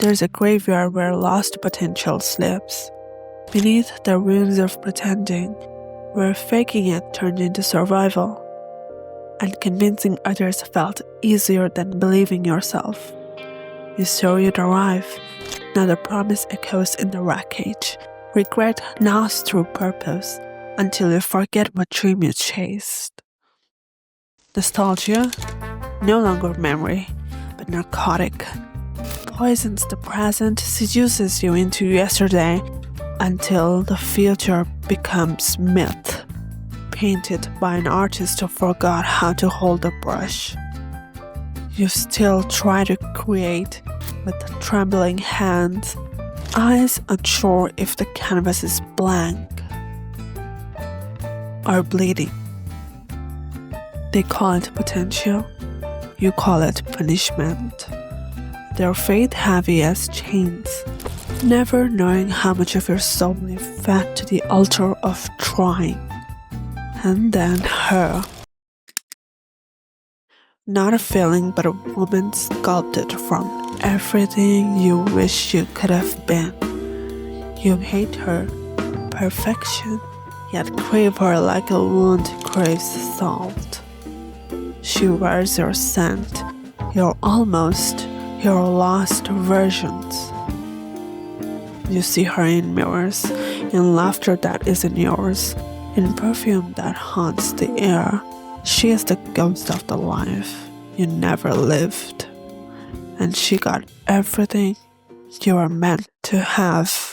There's a graveyard where lost potential sleeps. Beneath the ruins of pretending, where faking it turned into survival, and convincing others felt easier than believing yourself. You saw you'd arrive, now the promise echoes in the wreckage. Regret gnaws through purpose until you forget what dream you chased. Nostalgia, no longer memory, but narcotic. Poisons the present, seduces you into yesterday until the future becomes myth, painted by an artist who forgot how to hold a brush. You still try to create with trembling hands, eyes unsure if the canvas is blank or bleeding. They call it potential, you call it punishment. Their fate heavy as chains, never knowing how much of your soul you fed to the altar of trying. And then her. Not a feeling, but a woman sculpted from everything you wish you could have been. You hate her, perfection, yet crave her like a wound craves salt. She wears your scent, your almost, your lost versions. You see her in mirrors, in laughter that isn't yours, in perfume that haunts the air. She is the ghost of the life you never lived, and she got everything you were meant to have.